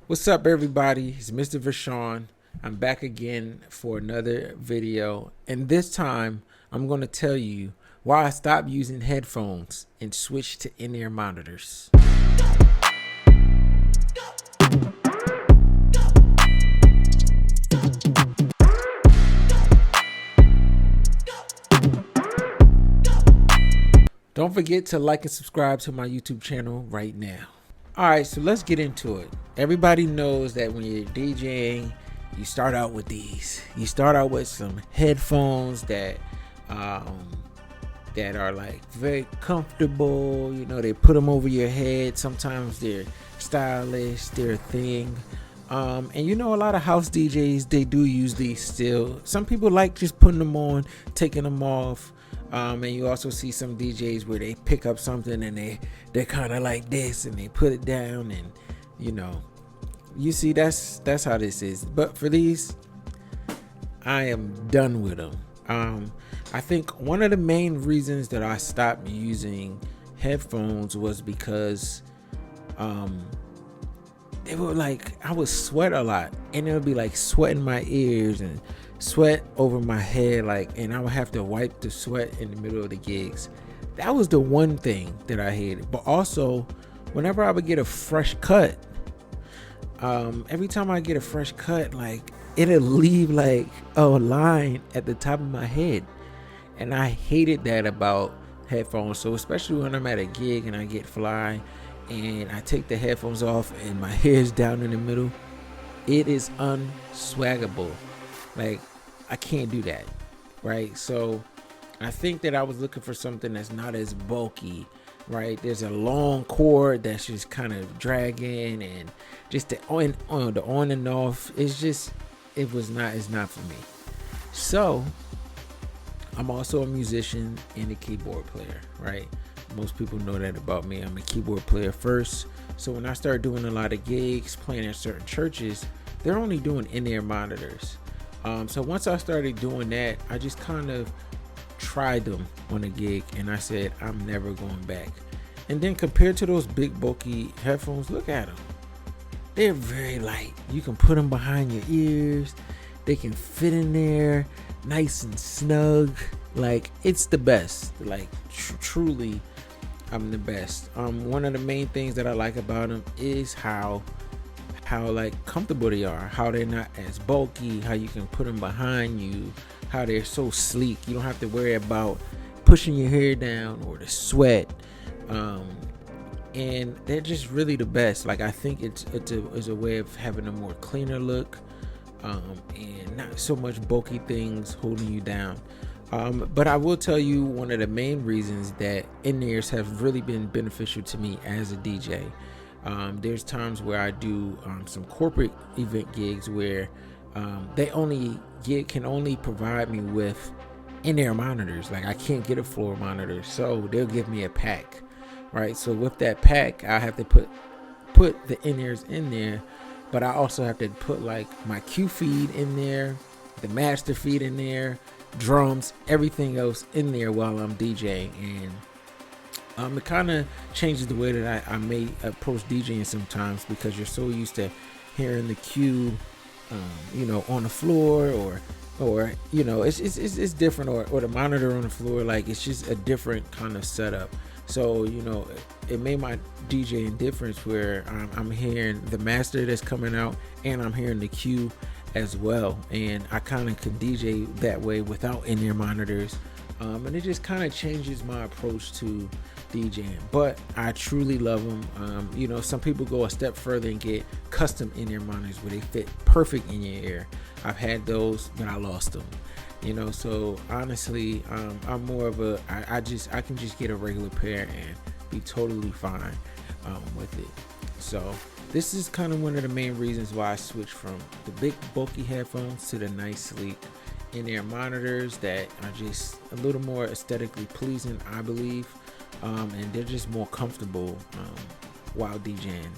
What's up, everybody? It's Mr. Vershawn. I'm back again for another video, and this time I'm going to tell you why I stopped using headphones and switched to in-ear monitors. Don't forget to like and subscribe to my YouTube channel right now. Alright, so let's get into it. Everybody knows that when you're DJing, you start out with these. You start out with some headphones that are like very comfortable. You know, they put them over your head. Sometimes they're stylish, they're a thing. And you know, a lot of house DJs, they do use these still. Some people like just putting them on, taking them off. And you also see some DJs where they pick up something and they're kind of like this and they put it down, and you know, you see that's how this is. But for these, I am done with them. I think one of the main reasons that I stopped using headphones was because they were like, I would sweat a lot, and it would be like sweat in my ears and sweat over my head, like, and I would have to wipe the sweat in the middle of the gigs. That was the one thing that I hated. But also, whenever I would get a fresh cut, every time I get a fresh cut, like, it'll leave like a line at the top of my head, and I hated that about headphones. So especially when I'm at a gig and I get fly and I take the headphones off and my hair is down in the middle, it is unswaggable. Like, I can't do that, right? So I think that I was looking for something that's not as bulky, right? There's a long cord that's just kind of dragging, and just the on and off. It's not for me. So I'm also a musician and a keyboard player, right? Most people know that about me. I'm a keyboard player first. So when I started doing a lot of gigs, playing at certain churches, they're only doing in-ear monitors. So once I started doing that, I just kind of tried them on a gig, and I said, I'm never going back. And then compared to those big bulky headphones, look at them. They're very light. You can put them behind your ears. They can fit in there nice and snug. Like, it's the best. Like, truly, I'm the best. One of the main things that I like about them is how like comfortable they are, how they're not as bulky, how you can put them behind you, how they're so sleek. You don't have to worry about pushing your hair down or the sweat, and they're just really the best. Like, I think it's a way of having a more cleaner look, and not so much bulky things holding you down. But I will tell you, one of the main reasons that in-ears have really been beneficial to me as a DJ. There's times where I do some corporate event gigs where they can only provide me with in-ear monitors. Like, I can't get a floor monitor, so they'll give me a pack, right? So with that pack, I have to put the in-ears in there, but I also have to put like my Q feed in there, the master feed in there, drums, everything else in there while I'm DJing. And it kind of changes the way that I may approach DJing sometimes, because you're so used to hearing the cue, on the floor, or it's different, or the monitor on the floor. Like, it's just a different kind of setup. So, it made my DJing difference where I'm hearing the master that's coming out, and I'm hearing the cue as well. And I kind of can DJ that way without in-ear monitors. And it just kind of changes my approach to DJing. But I truly love them. Some people go a step further and get custom in-ear monitors where they fit perfect in your ear. I've had those, but I lost them. So honestly, I'm more of I can just get a regular pair and be totally fine with it. So this is kind of one of the main reasons why I switched from the big bulky headphones to the nice sleek in-ear monitors that are just a little more aesthetically pleasing, I believe, and they're just more comfortable while DJing.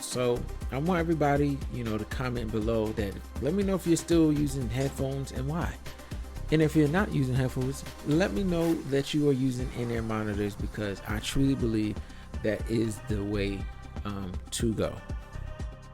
So I want everybody, to comment below that. Let me know if you're still using headphones and why. And if you're not using headphones, let me know that you are using in-ear monitors, because I truly believe that is the way to go.